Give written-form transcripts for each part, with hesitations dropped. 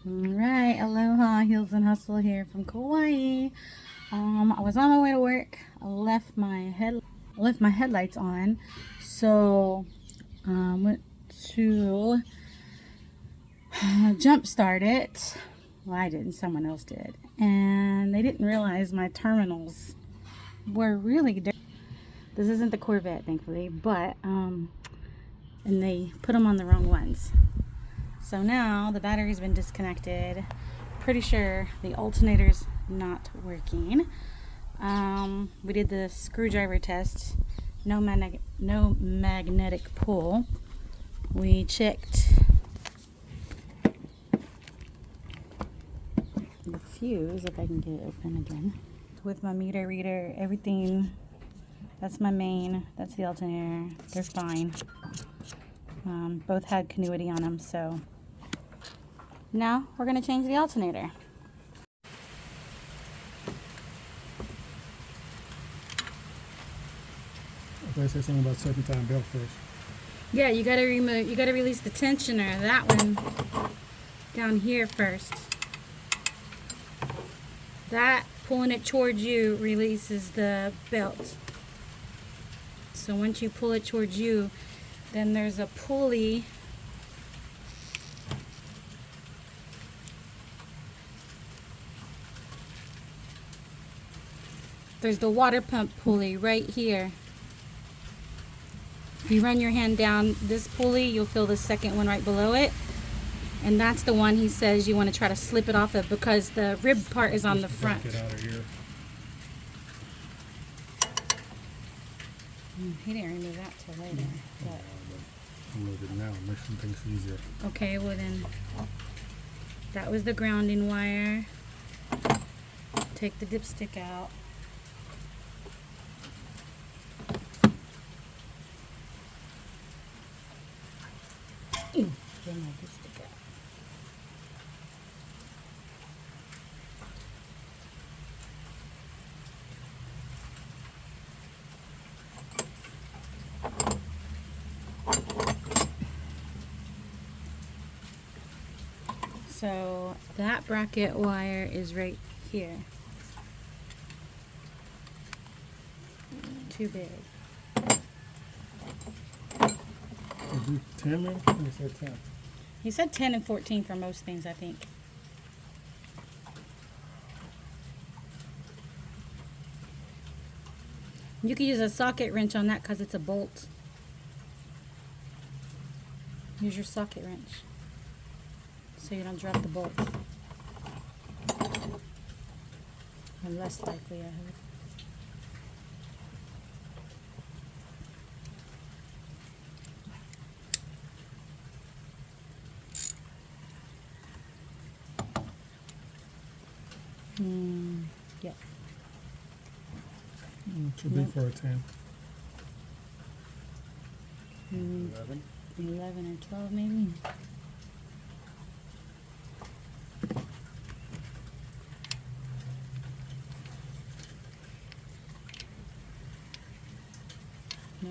Alright, aloha, heels and hustle here from Kauai. I was on my way to work. I left my headlights on, so went to jump start it. Well, I didn't, someone else did, and they didn't realize my terminals were really dirty. This isn't the Corvette, thankfully, but and they put them on the wrong ones. So now the battery's been disconnected. Pretty sure the alternator's not working. We did the screwdriver test. No magnetic pull. We checked the fuse, if I can get it open again. With my meter reader, everything. That's my main. That's the alternator. They're fine. Both had continuity on them, so now we're going to change the alternator. I said something about serpentine belt first. Yeah, you got to release the tensioner, that one down here first. That, pulling it towards you, releases the belt. So once you pull it towards you, then there's a pulley. There's the water pump pulley right here. If you run your hand down this pulley, you'll feel the second one right below it. And that's the one he says you want to try to slip it off of, because the rib part is on the front. Get out of here. He didn't remove that till later. But Remove it now, make some things easier. okay, well then, that was the grounding wire. Take the dipstick out. Get my dipstick out. So that bracket wire is right here. Too big. Is it 10 then? He said 10. He said 10 and 14 for most things, I think. You can use a socket wrench on that because it's a bolt. Use your socket wrench so you don't drop the bolt. Or less likely, I hope. Yep. Too big for a 10. 11? 11 or 12 maybe. No?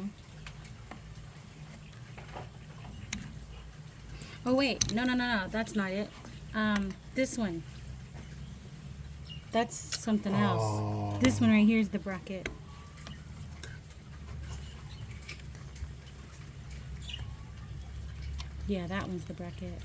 Oh wait, no, that's not it. This one. That's something else. Oh. This one right here is the bracket. Yeah, that one's the bracket.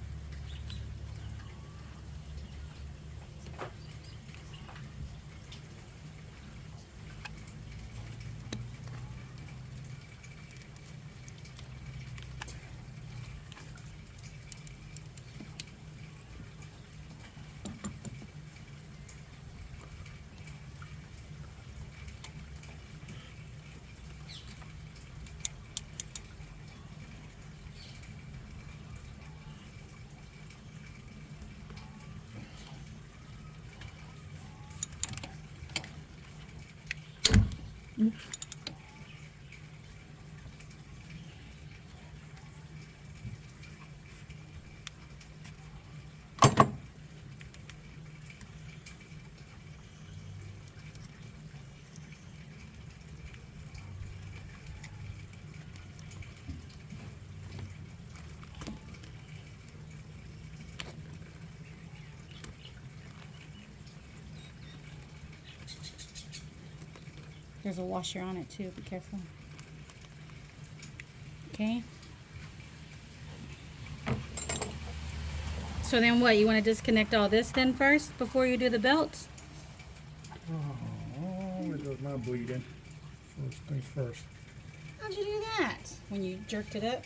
There's a washer on it too, be careful. Okay. So then what, you want to disconnect all this then first before you do the belts? Oh, there goes my bleeding. First things first. How'd you do that? When you jerked it up?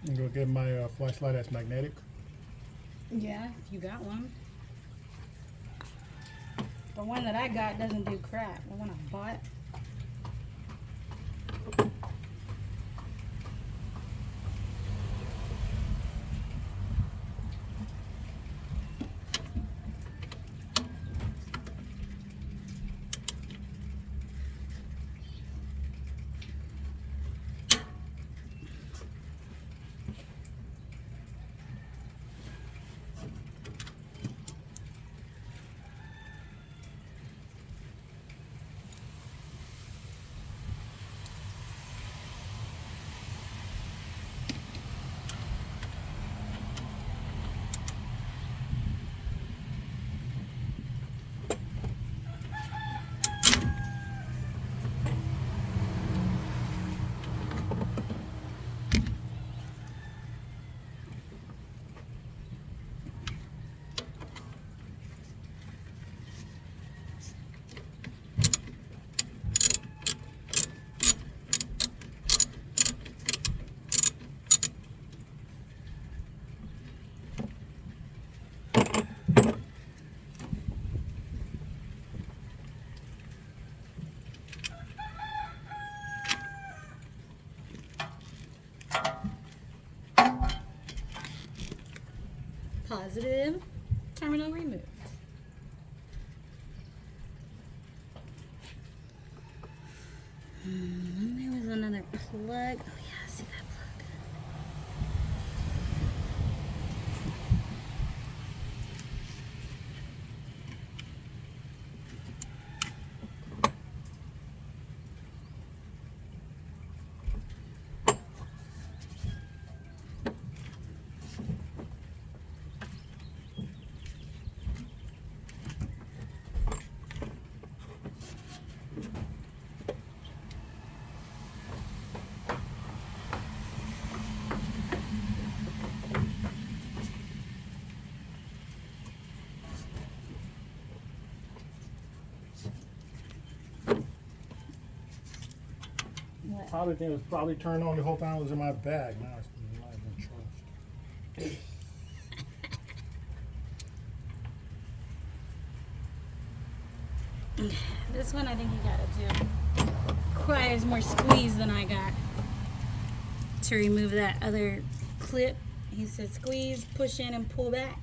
I'm gonna get my flashlight that's magnetic. Yeah, if you got one. The one that I got doesn't do crap. The one I bought. Positive. Terminal removed. There was another plug. Oh yeah, see that plug. Probably thing was probably turned on the whole time it was in my bag. Now it's not even charged. This one I think you gotta do. Requires more squeeze than I got to remove that other clip. He said squeeze, push in, and pull back.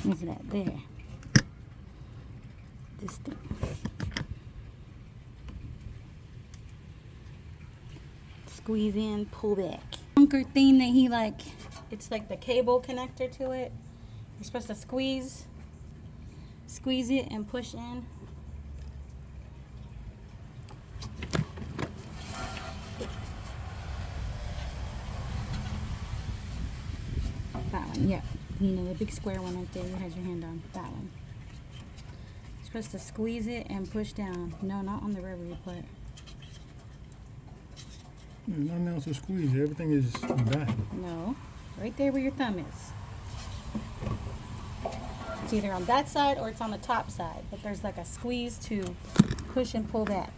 Where's that? There. This thing. Squeeze in, pull back. Bunker thing that he like, it's like the cable connector to it. You're supposed to squeeze it and push in. That one, yep. You know, the big square one right there, you had your hand on. That one. You're supposed to squeeze it and push down. No, not on the rubbery part. Nothing else to squeeze. Everything is back. No, right there where your thumb is. It's either on that side or it's on the top side, but there's like a squeeze to push and pull back.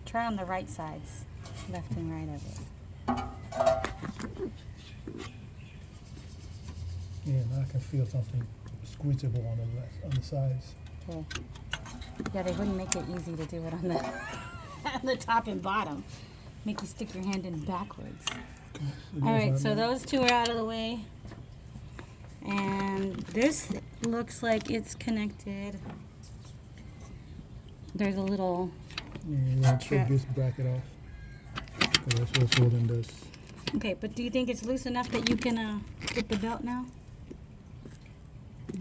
Try on the right sides, left and right of it. Yeah, now I can feel something squeezable on the sides. Okay. Yeah, they wouldn't make it easy to do it on the on the top and bottom. Make you stick your hand in backwards. All right, so those two are out of the way. And this looks like it's connected. There's a little... Yeah, you want to take this bracket off. So that's what's holding this. Okay, but do you think it's loose enough that you can get the belt now?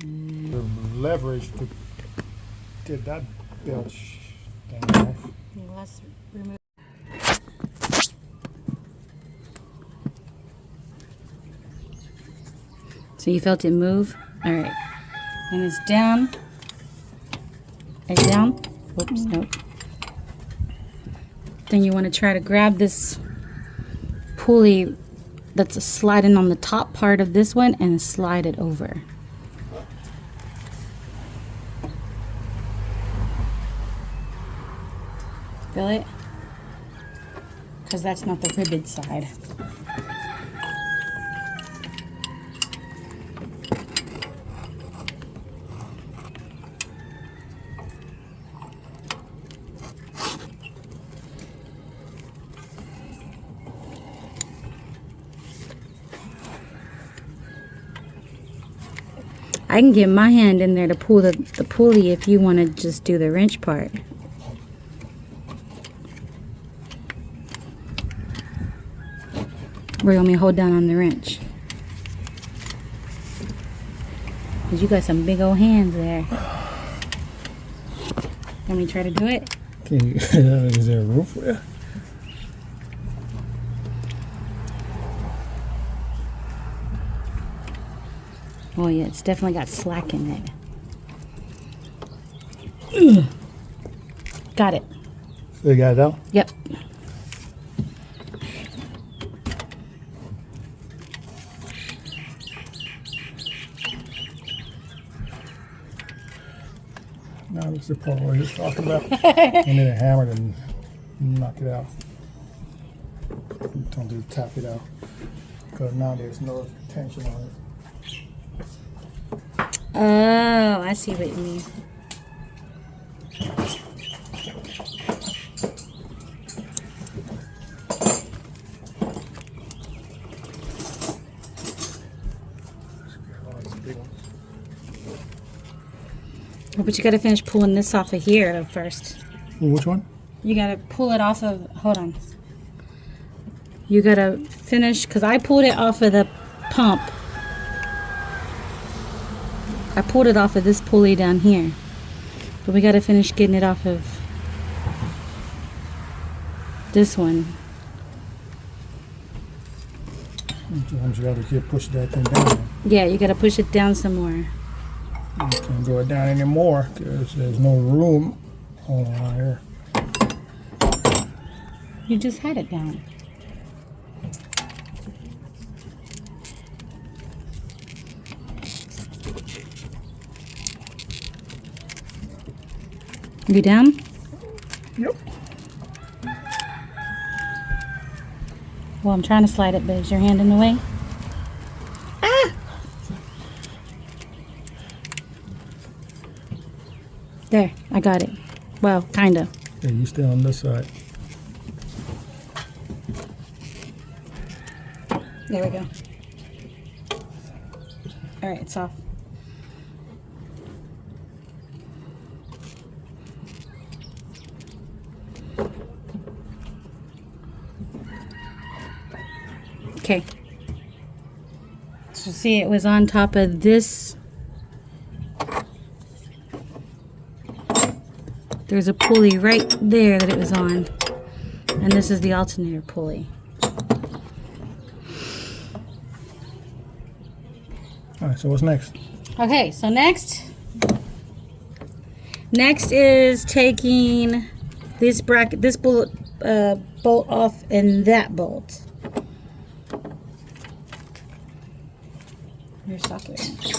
The leverage to get that belt down off. Let's remove. So you felt it move? All right. And it's down. It's down. Oops, nope. Then you want to try to grab this pulley that's sliding on the top part of this one and slide it over. Feel it? Because that's not the ribbed side. I can get my hand in there to pull the pulley if you want to just do the wrench part. Or you want me to hold down on the wrench? Because you got some big old hands there. Want me to try to do it? Can you, is there room for it? Oh yeah, it's definitely got slack in it. Ugh. Got it. So you got it out? Yep. Now this is the part where he's talking about. And then a hammer and knock it out. Don't do tap it out. Because now there's no tension on it. Oh, I see what you mean. Oh, but you gotta finish pulling this off of here first. Which one? You gotta pull it off of, hold on. You gotta finish, because I pulled it off of the pump. I pulled it off of this pulley down here. But we gotta finish getting it off of this one. Sometimes you gotta keep pushing that thing down. Yeah, you gotta push it down some more. You can't go down anymore because there's no room on here. You just had it down. You down? Yep. Well, I'm trying to slide it, but is your hand in the way? Ah! There, I got it. Well, kinda. Yeah, you stay on this side. There we go. All right, it's off. Okay. So see, it was on top of this. There's a pulley right there that it was on. And this is the alternator pulley. All right, so what's next? Okay, so next is taking this bracket, this bolt off, and that bolt. Your socket wrench.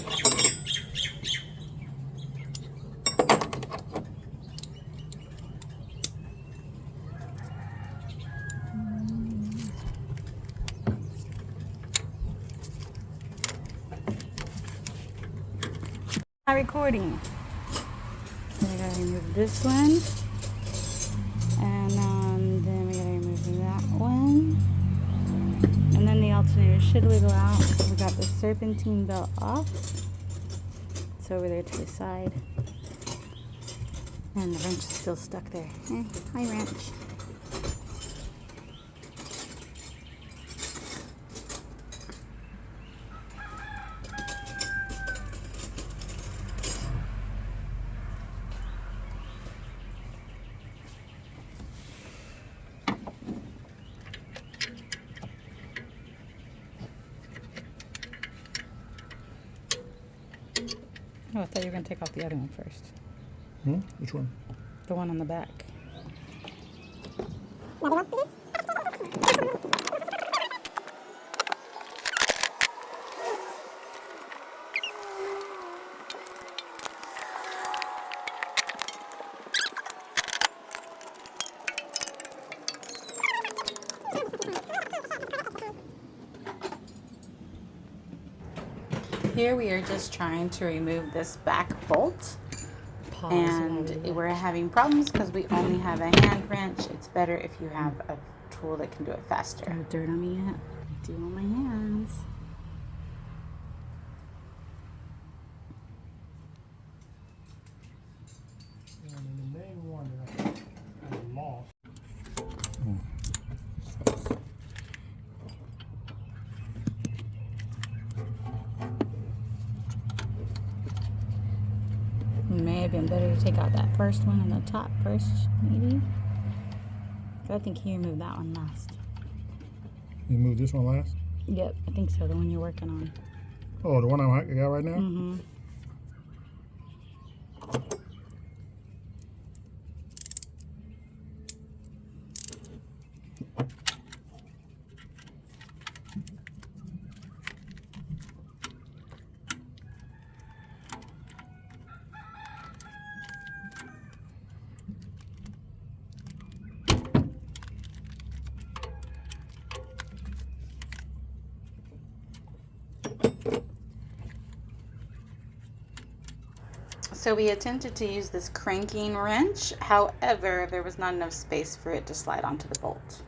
Recording. So we gotta remove this one, and then we gotta remove that one, and then the alternator should wiggle out. We got the serpentine belt off. It's over there to the side, and the wrench is still stuck there. Hi, wrench. Oh, I thought you were going to take off the other one first. Which one? The one on the back. Here we are just trying to remove this back bolt. And we're having problems because we only have a hand wrench. It's better if you have a tool that can do it faster. Got dirt on me yet? I do on my hands. And the main one that I lost. It may have been better to take out that first one on the top first, maybe. But I think he removed that one last. You moved this one last? Yep, I think so. The one you're working on. Oh, the one I got right now? Mm-hmm. So we attempted to use this cranking wrench. However, there was not enough space for it to slide onto the bolt.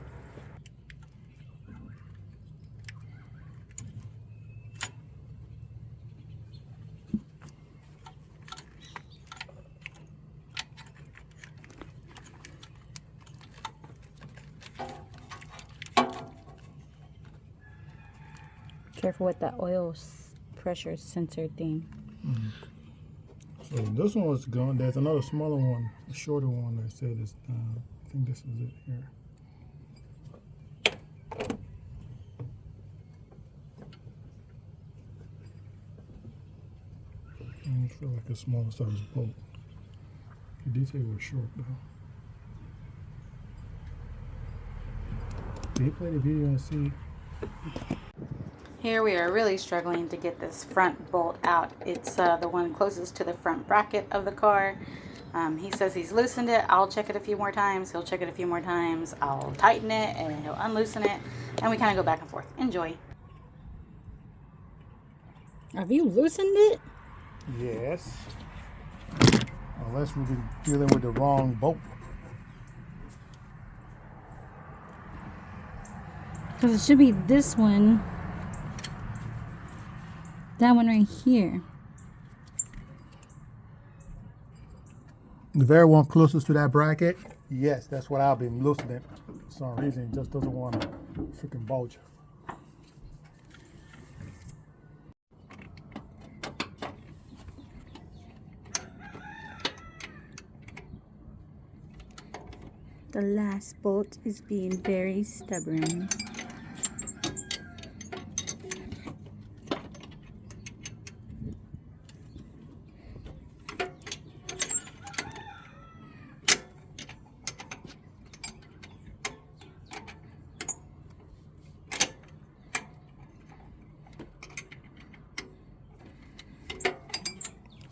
Careful with that oil pressure sensor thing. Mm-hmm. So this one was gone. There's another smaller one, a shorter one that said it's down. I think this is it here. I feel like a smaller size bolt. The detail was short though. Can you play the video and see? Here we are really struggling to get this front bolt out. It's the one closest to the front bracket of the car. He says he's loosened it. I'll check it a few more times. He'll check it a few more times. I'll tighten it and he'll unloosen it. And we kind of go back and forth. Enjoy. Have you loosened it? Yes. Unless we've been dealing with the wrong bolt. Because it should be this one. That one right here. The very one closest to that bracket, yes, that's what I've been loosening. For some reason, it just doesn't want to freaking bulge. The last bolt is being very stubborn.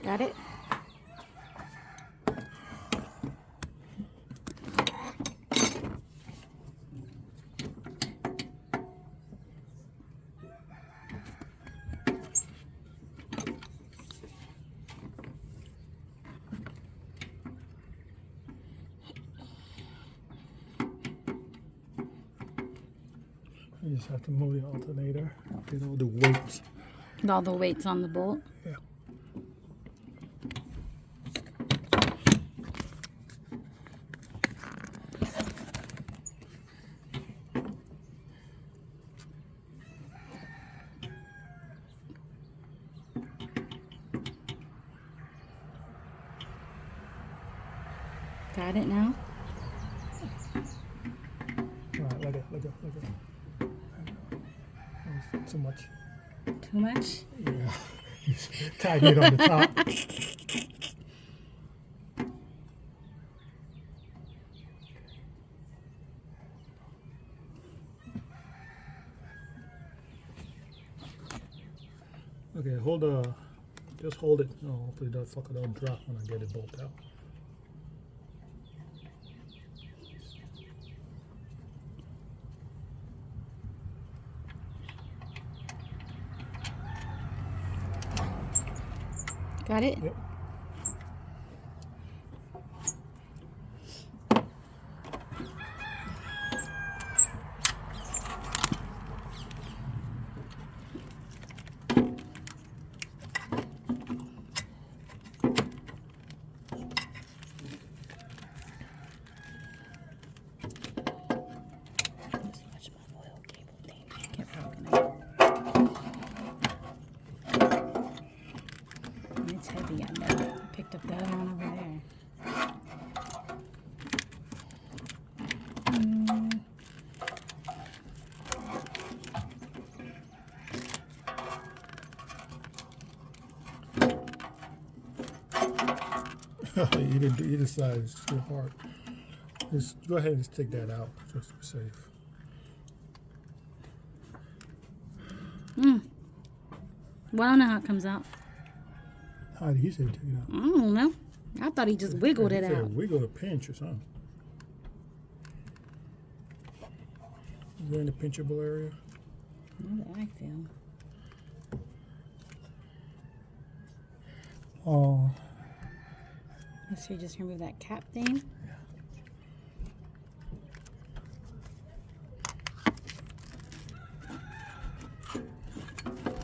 Got it? You just have to move the alternator, get all the weights. All the weights on the bolt. Yeah. Got it now? All right, let go. That's too much. Too much? Yeah. Tighten it on the top. Okay, just hold it. Oh, hopefully that fucker don't drop when I get it bolted out. Got it? Yep. Just watch my oil cable thing. Kept broken it. It's heavy, I know. I picked up the other one over there. Either side is too hard. Just go ahead and just take that out just to be safe. Well, I don't know how it comes out. How did he say take it out? I don't know. I thought he just wiggled it He said out. wiggle the pinch or something. Is there any pinchable area? Not that I feel. Oh. So you just remove that cap thing. I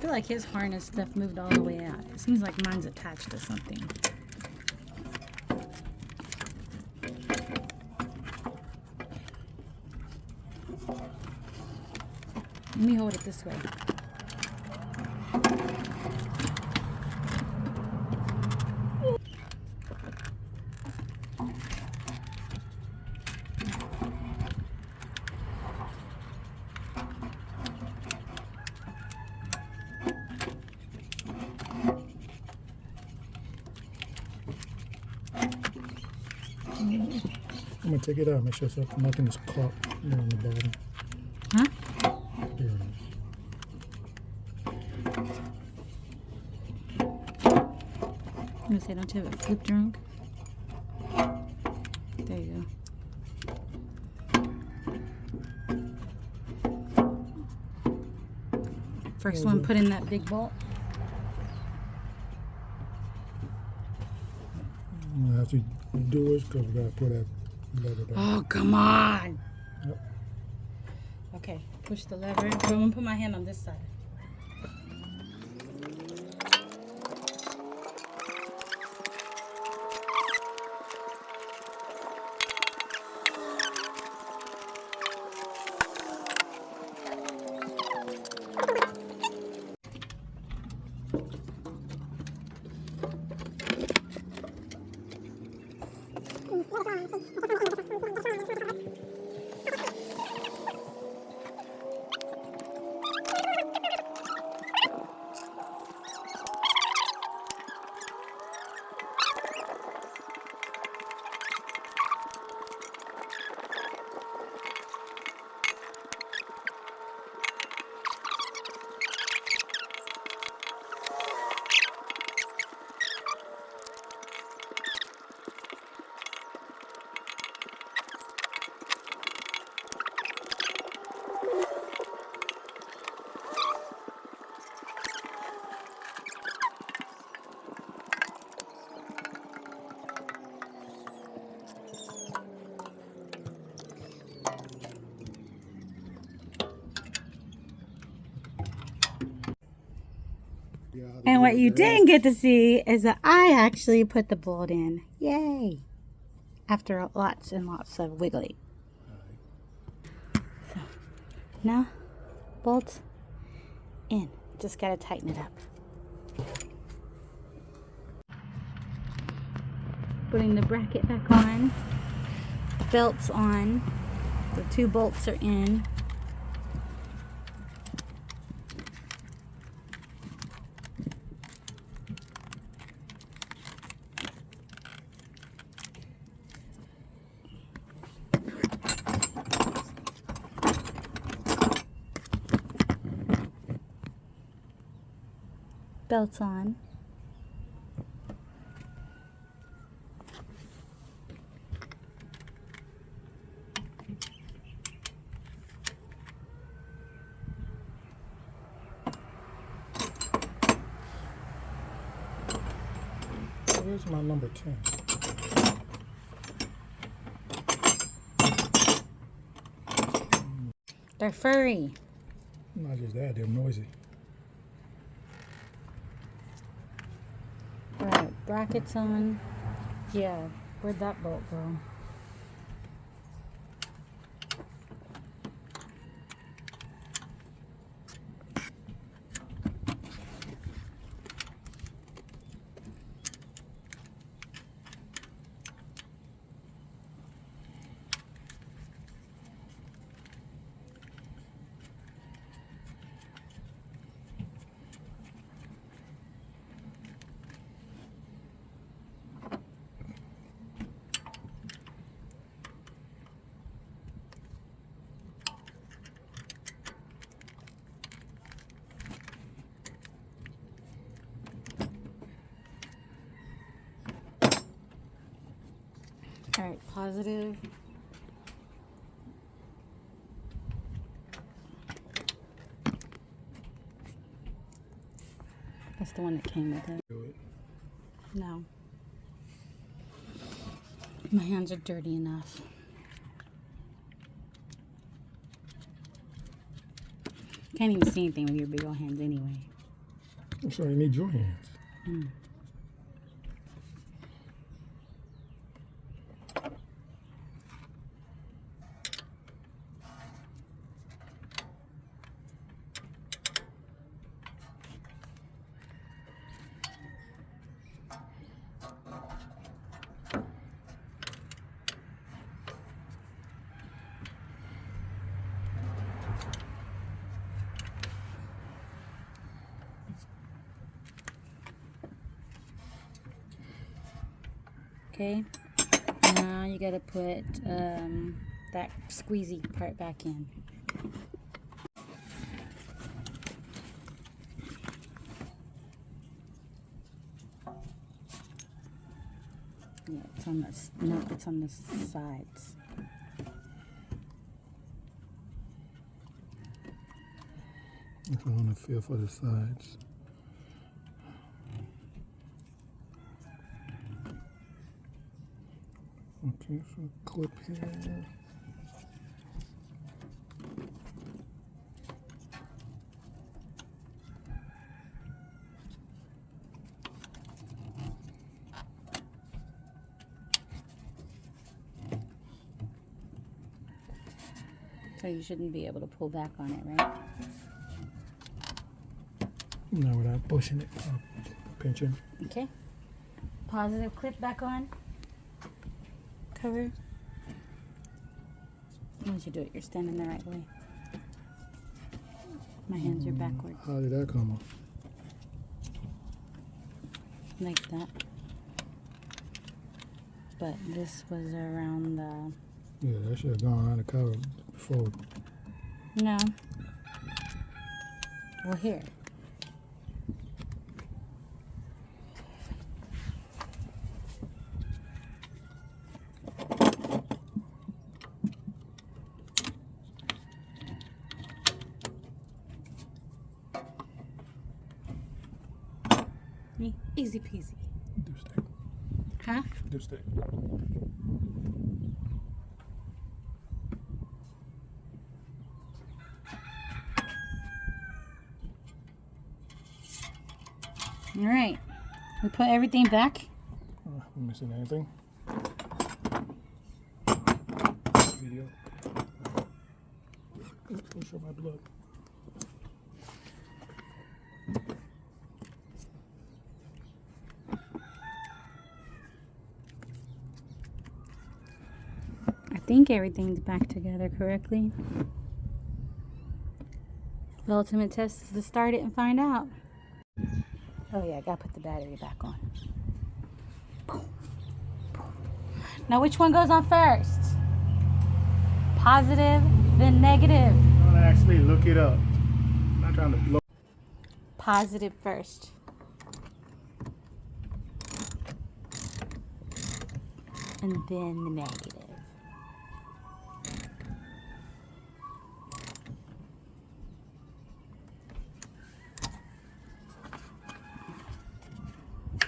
feel like his harness stuff moved all the way out. It seems like mine's attached to something. Let me hold it this way. I'm gonna take it out, make sure nothing is caught here on the bottom. Huh? Here it is. I'm gonna say, don't you have it flip drunk? There you go. First one, put in that big bolt. I'm gonna have to do it because we gotta put that lever down. Oh, come on. Yep. Okay, push the lever. I'm gonna put my hand on this side. figure out how to And do what it you their own. didn't get to see is that I actually put the bolt in. Yay! After lots and lots of wiggling. So now, bolt in. Just gotta tighten it up. Putting the bracket back on. The belt's on. The 2 bolts are in. Belt's on. Where's my number 10? They're furry. Not just that, they're noisy. Alright, brackets on. Yeah, where'd that bolt go? Alright, positive. That's the one that came with it. Do it. No. My hands are dirty enough. Can't even see anything with your big old hands anyway. I'm sorry, you need your hands. Mm. Okay, now you gotta put that squeezy part back in. Yeah, it's on this. No, it's on the sides. If I want to feel for the sides. Okay, so clip here. So you shouldn't be able to pull back on it, right? No, without pushing it, pinching. Okay. Positive clip back on. Cover. Once you do it, you're standing the right way. My hands are backwards. How did that come off? Like that. But this was around the... Yeah, that should have gone around the cover before. No. Well, here. Easy peasy. Dipstick. Huh? Dipstick. All right, we put everything back. I'm missing anything. Video. Don't show my blood. I think everything's back together correctly. The ultimate test is to start it and find out. Oh yeah, I gotta put the battery back on. Now which one goes on first? Positive, then negative. Don't actually look it up. I'm not trying to blow. Positive first. And then the negative.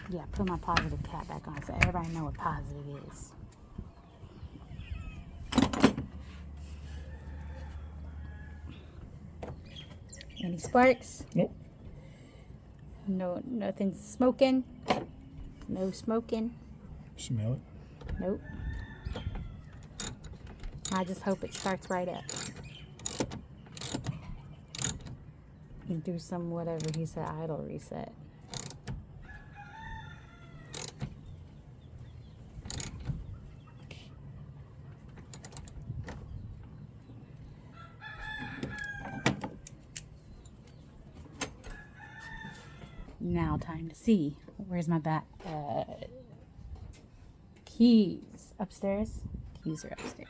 Yeah, put my positive cap back on so everybody know what positive is. Any sparks? Nope. No, nothing smoking. No smoking. Smell it. Nope. I just hope it starts right up. And do some whatever he said, idle reset. Now time to see. Where's my keys? Upstairs? Keys are upstairs.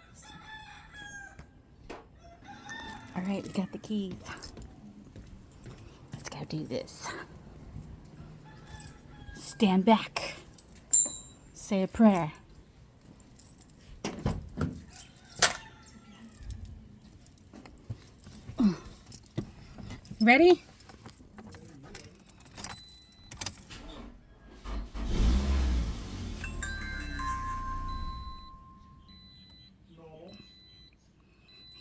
All right, we got the keys. Let's go do this. Stand back. Say a prayer. Ready?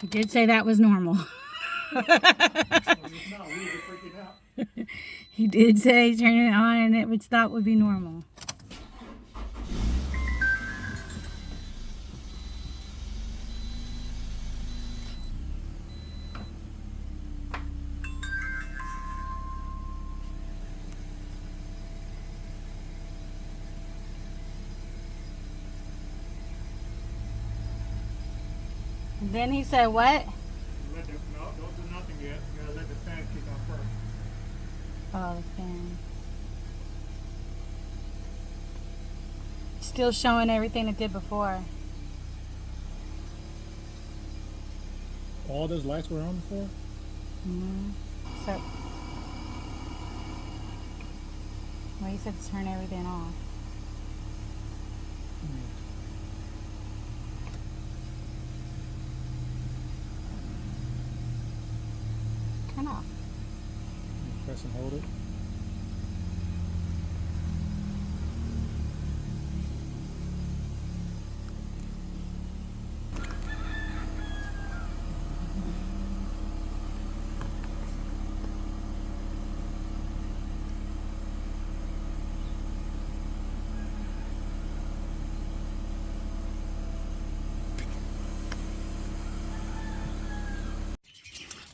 He did say that was normal. He did say turn it on and it would stop would be normal. Then he said what? No, don't do nothing yet. You gotta let the fan kick on first. Oh, the fan. Still showing everything it did before. All those lights were on before? So, well, he said to turn everything off. Turn off. Press and hold it.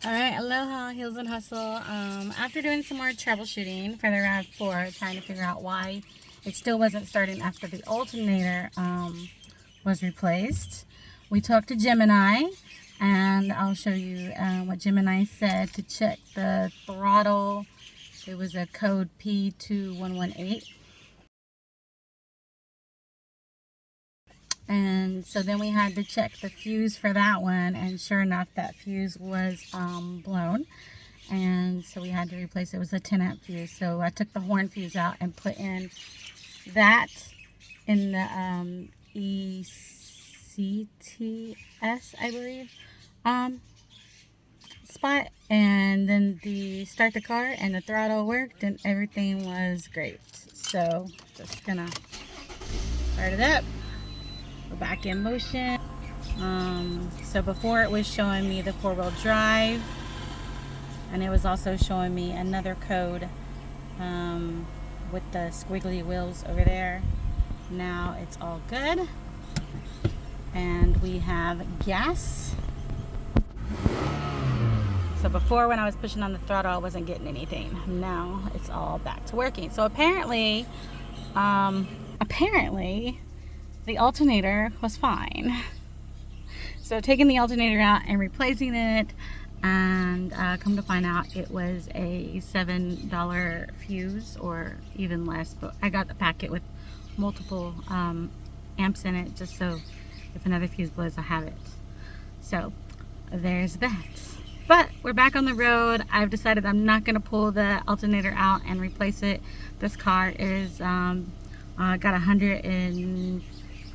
Alright, aloha, heels and hustle. After doing some more troubleshooting for the Rav4, trying to figure out why it still wasn't starting after the alternator was replaced, we talked to Gemini, and I'll show you what Gemini said to check the throttle. It was a code P2118. And so then we had to check the fuse for that one, and sure enough that fuse was blown, and so we had to replace it. It was a 10 amp fuse, so I took the horn fuse out and put in that in the ECTS, I believe, spot, and then the start the car and the throttle worked and everything was great. So just gonna start it up. We're back in motion. So before it was showing me the 4-wheel drive, and it was also showing me another code with the squiggly wheels over there. Now it's all good. And we have gas. So before, when I was pushing on the throttle, I wasn't getting anything. Now it's all back to working. So apparently the alternator was fine. So taking the alternator out and replacing it, and come to find out it was a $7 fuse, or even less. But I got the packet with multiple amps in it, just so if another fuse blows, I have it. So there's that. But we're back on the road. I've decided I'm not going to pull the alternator out and replace it. This car is got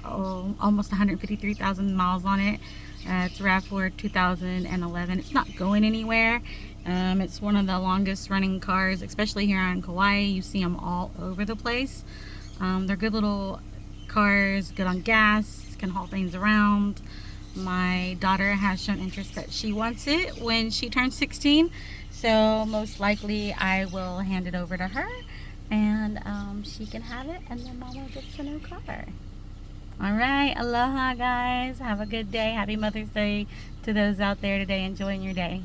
almost 153,000 miles on it. It's Rav4 2011. It's not going anywhere. It's one of the longest running cars, especially here on Kauai. You see them all over the place. They're good little cars, good on gas, can haul things around. My daughter has shown interest that she wants it when she turns 16, so most likely I will hand it over to her, and she can have it, and then Mama gets a new car. Alright, aloha guys, have a good day. Happy Mother's Day to those out there today enjoying your day.